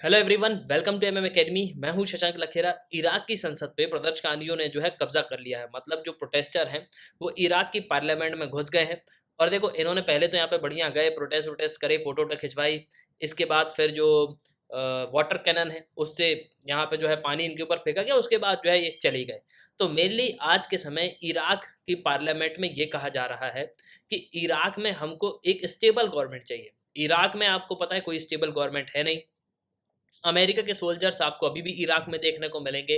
Hello everyone, welcome to MM academy. मैं हूं Shashank Lakhera. Iraq की संसद पे प्रदर्शनकारियों ने जो है कब्जा कर लिया है। मतलब जो प्रोटेस्टर हैं वो इराक की पार्लियामेंट में घुस गए हैं। और देखो, इन्होंने पहले तो यहाँ पे बढ़िया गए, प्रोटेस्ट वोटेस्ट करे, फोटो वोटो खिंचवाई। इसके बाद फिर जो वाटर कैनन है उससे यहाँ पे जो है पानी इनके ऊपर फेंका गया। उसके बाद जो है ये चली गए। तो मेनली आज के समय इराक की पार्लियामेंट में ये कहा जा रहा है कि इराक में हमको एक स्टेबल गवर्नमेंट चाहिए। इराक में आपको पता है कोई स्टेबल गवर्नमेंट है नहीं। अमेरिका के सोल्जर्स आपको अभी भी इराक में देखने को मिलेंगे।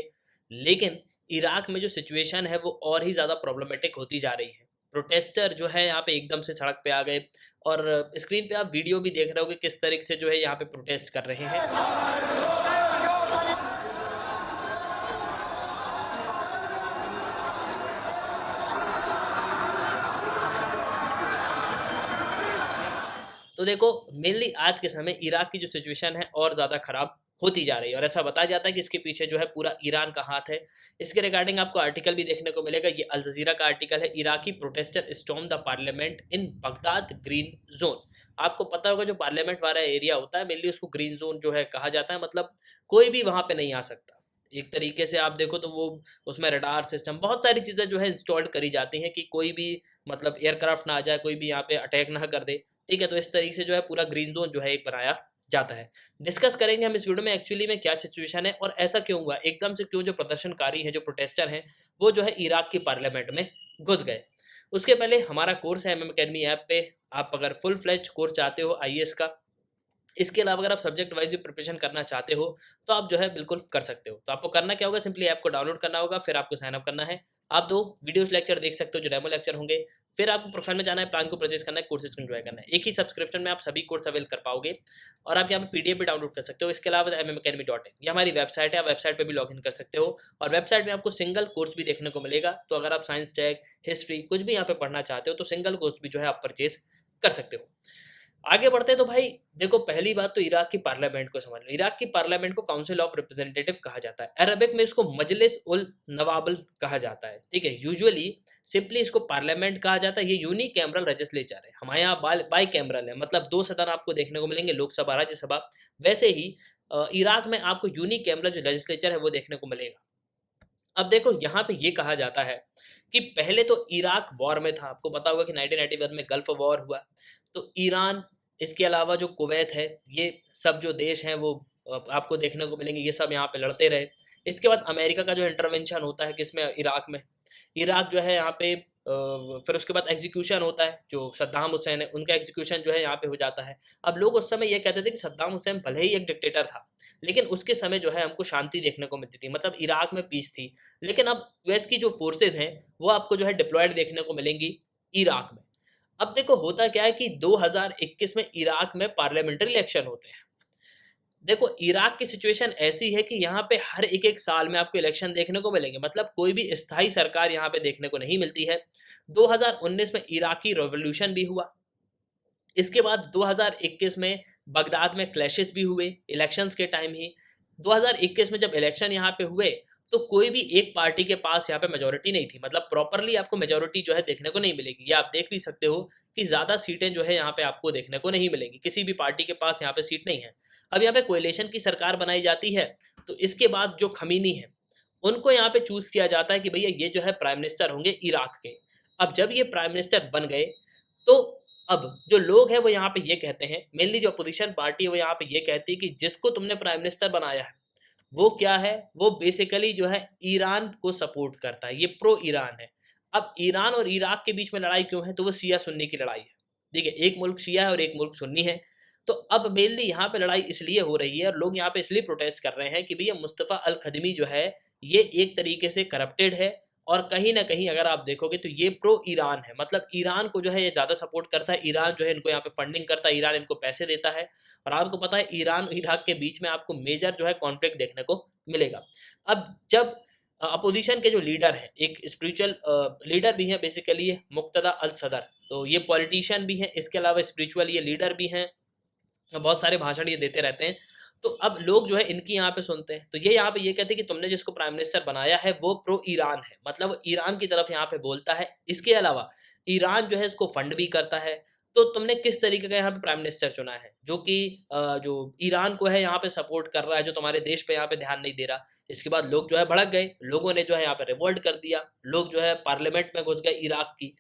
लेकिन इराक में जो सिचुएशन है वो और ही ज़्यादा प्रॉब्लमेटिक होती जा रही है। प्रोटेस्टर जो है यहाँ पे एकदम से सड़क पे आ गए। और स्क्रीन पे आप वीडियो भी देख रहे होगे किस तरीके से जो है यहाँ पे प्रोटेस्ट कर रहे हैं। तो देखो, मेनली आज के समय इराक की जो सिचुएशन है और ज़्यादा खराब होती जा रही है। और ऐसा बताया जाता है कि इसके पीछे जो है पूरा ईरान का हाथ है। इसके रिगार्डिंग आपको आर्टिकल भी देखने को मिलेगा। ये अल जजीरा का आर्टिकल है, Iraqi protester storm the parliament in Baghdad green zone. आपको पता होगा जो पार्लियामेंट वाला एरिया होता है मेनली उसको ग्रीन जोन जो है कहा जाता है। मतलब कोई भी वहाँ पे नहीं आ सकता। एक तरीके से आप देखो तो वो उसमें रडार सिस्टम बहुत सारी चीज़ें जो है इंस्टॉल्ड करी जाती हैं कि कोई भी मतलब एयरक्राफ्ट ना आ जाए, कोई भी यहाँ पे अटैक ना कर दे। ठीक है, तो इस तरीके से जो है पूरा ग्रीन जोन जो है एक बनाया जाता है। डिस्कस करेंगे हम इस वीडियो में एक्चुअली में क्या सिचुएशन है और ऐसा क्यों हुआ, एकदम से क्यों जो प्रदर्शनकारी हैं, जो प्रोटेस्टर हैं, वो जो है इराक की पार्लियामेंट में घुस गए। उसके पहले हमारा कोर्स है एमएम अकेडमी ऐप पे। आप अगर फुल फ्लेज कोर्स चाहते हो आईएएस का, इसके अलावा अगर आप सब्जेक्ट वाइज भी प्रिपरेशन करना चाहते हो तो आप जो है बिल्कुल कर सकते हो। तो आपको करना क्या होगा, सिंपली ऐप को डाउनलोड करना होगा, फिर आपको साइन अप करना है। आप 2 वीडियोस लेक्चर देख सकते हो जो डेमो लेक्चर होंगे। फिर आपको प्रोफाइल में जाना है, प्लान को परचेज करना है, कोर्सेज को एंजॉय करना है। एक ही सब्सक्रिप्शन में आप सभी कोर्स अवेल कर पाओगे। और आप यहाँ पे पीडीएफ भी डाउनलोड कर सकते हो। इसके अलावा mmacademy.in ये हमारी वेबसाइट है, आप वेबसाइट पे भी लॉगिन कर सकते हो। और वेबसाइट में आपको सिंगल कोर्स भी देखने को मिलेगा। तो अगर आप साइंस, टेक, हिस्ट्री कुछ भी यहाँ पे पढ़ना चाहते हो तो सिंगल कोर्स भी जो है आप परचेज कर सकते हो। आगे बढ़ते हैं तो भाई देखो, पहली बात तो इराक की पार्लियामेंट को समझ लो। इराक की पार्लियामेंट को काउंसिल ऑफ रिप्रेजेंटेटिव कहा जाता है। अरबिक में इसको मजलिस उल नवाबल कहा जाता है। ठीक है, यूजुअली सिंपली इसको पार्लियामेंट कहा जाता है। ये यूनिक कैमरल लेजिस्लेचर है। हमारे यहाँ बाई कैमरल है, मतलब 2 सदन आपको देखने को मिलेंगे, लोकसभा राज्यसभा। वैसे ही इराक में आपको यूनिक कैमरल जो लेजिस्लेचर है वो देखने को मिलेगा। अब देखो, यहाँ पे ये कहा जाता है कि पहले तो इराक वॉर में था। आपको पता होगा कि 1991 में गल्फ वॉर हुआ। तो ईरान, इसके अलावा जो कुवैत है, ये सब जो देश हैं वो आपको देखने को मिलेंगे। ये सब यहाँ पे लड़ते रहे। इसके बाद अमेरिका का जो इंटरवेंशन होता है किसमें, इराक में। इराक जो है यहाँ पे फिर उसके बाद एग्जीक्यूशन होता है। जो सद्दाम हुसैन है उनका एग्जीक्यूशन जो है यहाँ पे हो जाता है। अब लोग उस समय ये कहते थे कि सद्दाम हुसैन भले ही एक डिक्टेटर था, लेकिन उसके समय जो है हमको शांति देखने को मिलती थी, मतलब इराक में पीस थी। लेकिन अब यूएस की जो फोर्सेज हैं वो आपको जो है डिप्लॉयड देखने को मिलेंगी इराक में। अब देखो, होता क्या है कि 2021 में इराक में पार्लियामेंट्री इलेक्शन होते हैं। देखो, इराक की सिचुएशन ऐसी है कि यहाँ पे हर एक साल में आपको इलेक्शन देखने को मिलेंगे। मतलब कोई भी स्थायी सरकार यहाँ पे देखने को नहीं मिलती है। 2019 में इराकी रेवोल्यूशन भी हुआ। इसके बाद 2021 में बगदाद में क्लैशेस भी हुए इलेक्शंस के टाइम ही। 2021 में जब इलेक्शन यहाँ पे हुए तो कोई भी एक पार्टी के पास यहाँ पे मेजोरिटी नहीं थी। मतलब प्रॉपरली आपको मेजोरिटी जो है देखने को नहीं मिलेगी। ये आप देख भी सकते हो कि ज़्यादा सीटें जो है यहाँ पे आपको देखने को नहीं मिलेंगी। किसी भी पार्टी के पास यहाँ पे सीट नहीं है। अब यहाँ पे कोएलिशन की सरकार बनाई जाती है। तो इसके बाद जो खमीनी है उनको यहाँ पे चूज किया जाता है कि भैया ये जो है प्राइम मिनिस्टर होंगे इराक के। अब जब ये प्राइम मिनिस्टर बन गए तो अब जो लोग हैं वो यहाँ पे ये कहते हैं, मेनली जो अपोजिशन पार्टी है वो यहाँ पे ये कहती है कि जिसको तुमने प्राइम मिनिस्टर बनाया है वो क्या है, वो बेसिकली जो है ईरान को सपोर्ट करता है। ये प्रो ईरान है। अब ईरान और इराक के बीच में लड़ाई क्यों है, तो वो शिया सुन्नी की लड़ाई है। ठीक है, एक मुल्क शिया है और एक मुल्क सुन्नी है। तो अब मेनली यहाँ पे लड़ाई इसलिए हो रही है और लोग यहाँ पे इसलिए प्रोटेस्ट कर रहे हैं कि भैया मुस्तफ़ा अल खदमी जो है ये एक तरीके से करप्टेड है। और कहीं ना कहीं अगर आप देखोगे तो ये प्रो ईरान है। मतलब ईरान को जो है ये ज़्यादा सपोर्ट करता है। ईरान जो है इनको यहाँ पे फंडिंग करता है, ईरान इनको पैसे देता है। और आपको पता है ईरान और इराक के बीच में आपको मेजर जो है कॉन्फ्लिक्ट देखने को मिलेगा। अब जब अपोजिशन के जो लीडर हैं, एक स्पिरिचुअल लीडर भी हैं बेसिकली, ये मुक्तदा अल सदर। तो ये पॉलिटिशियन भी हैं, इसके अलावा स्पिरिचुअल ये लीडर भी हैं। बहुत सारे भाषण ये देते रहते हैं। तो अब लोग जो है इनकी यहाँ पे सुनते हैं। तो ये यहाँ पे ये कहते हैं कि तुमने जिसको प्राइम मिनिस्टर बनाया है वो प्रो ईरान है। मतलब ईरान की तरफ यहाँ पे बोलता है। इसके अलावा ईरान जो है इसको फंड भी करता है। तो तुमने किस तरीके का यहाँ पे प्राइम मिनिस्टर चुना है, जो कि जो ईरान को है यहाँ पे सपोर्ट कर रहा है, जो तुम्हारे देश पे यहाँ पे ध्यान नहीं दे रहा। इसके बाद लोग जो है भड़क गए, लोगों ने जो है यहाँ पे रिवोल्ट कर दिया, लोग जो है पार्लियामेंट में घुस गए इराक की।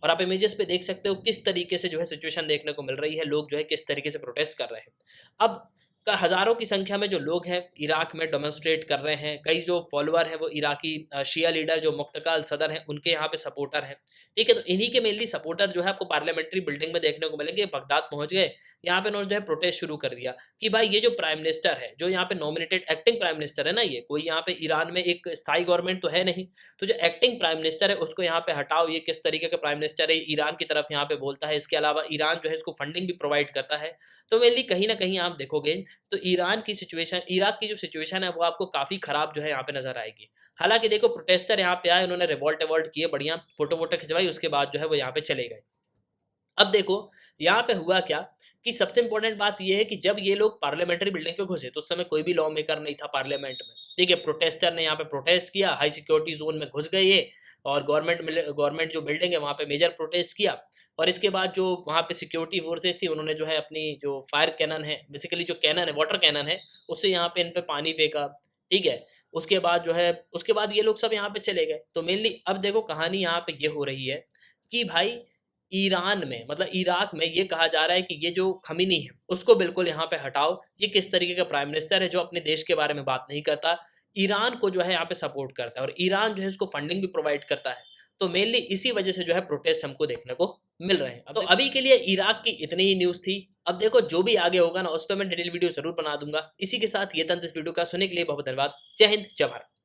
और आप इमेजेस पे देख सकते हो किस तरीके से जो है सिचुएशन देखने को मिल रही है, लोग जो है किस तरीके से प्रोटेस्ट कर रहे हैं। अब का हज़ारों की संख्या में जो लोग हैं इराक में डेमोन्स्ट्रेट कर रहे हैं, कई जो फॉलोअर हैं वो इराकी शिया लीडर जो मुख्तकाल सदर हैं उनके यहाँ पे सपोर्टर हैं, ठीक है। तो इन्हीं के मेनली सपोर्टर जो है आपको पार्लियामेंट्री बिल्डिंग में देखने को मिलेंगे, बगदाद पहुंच गए, यहाँ पे उन्होंने जो है प्रोटेस्ट शुरू कर दिया कि भाई ये जो प्राइम मिनिस्टर है, जो यहाँ पे नॉमिनेटेड एक्टिंग प्राइम मिनिस्टर है ना, ये कोई यहाँ पे ईरान में एक स्थायी गवर्नमेंट तो है नहीं, तो जो एक्टिंग प्राइम मिनिस्टर है उसको यहाँ पे हटाओ, ये किस तरीके का प्राइम मिनिस्टर है, ईरान की तरफ यहाँ पे बोलता है, इसके अलावा ईरान जो है इसको फंडिंग भी प्रोवाइड करता है। तो मेनली कहीं ना कहीं आप देखोगे तो ईरान की सिचुएशन, इराक की जो सिचुएशन है वो आपको काफ़ी ख़राब जो है यहाँ पे नज़र आएगी। हालांकि देखो प्रोटेस्टर यहाँ पे आए, उन्होंने रिवॉल्ट एवॉल्ट किए, बढ़िया फोटो वोटो खिंचवाई, उसके बाद जो है वो यहाँ पे चले गए। अब देखो यहाँ पे हुआ क्या कि सबसे इंपॉर्टेंट बात ये है कि जब ये लोग पार्लियामेंट्री बिल्डिंग पे घुसे तो उस समय कोई भी लॉ मेकर नहीं था पार्लियामेंट में, ठीक है। प्रोटेस्टर ने यहाँ पे प्रोटेस्ट किया, हाई सिक्योरिटी जोन में घुस गए ये, और गवर्नमेंट जो बिल्डिंग है वहाँ पे मेजर प्रोटेस्ट किया। और इसके बाद जो वहाँ पे सिक्योरिटी फोर्सेस थी उन्होंने जो है अपनी जो फायर कैनन है, बेसिकली जो कैनन है, वाटर कैनन है, उससे यहाँ पे इन पे पानी फेंका, ठीक है। उसके बाद जो है उसके बाद ये लोग सब यहाँ पे चले गए। तो मेनली अब देखो कहानी यहाँ पे ये हो रही है कि भाई ईरान में, मतलब इराक में ये कहा जा रहा है कि ये जो खमीनी है उसको बिल्कुल यहाँ पे हटाओ, ये किस तरीके का प्राइम मिनिस्टर है जो अपने देश के बारे में बात नहीं करता, ईरान को जो है यहाँ पे सपोर्ट करता है और ईरान जो है इसको फंडिंग भी प्रोवाइड करता है। तो मेनली इसी वजह से जो है प्रोटेस्ट हमको देखने को मिल रहे हैं। तो अभी के लिए इराक की इतनी ही न्यूज़ थी। अब देखो जो भी आगे होगा ना उस पर मैं डिटेल वीडियो जरूर बना दूंगा। इसी के साथ ये तंत्र इस वीडियो का सुनने के लिए बहुत धन्यवाद। जय हिंद, जय भारत।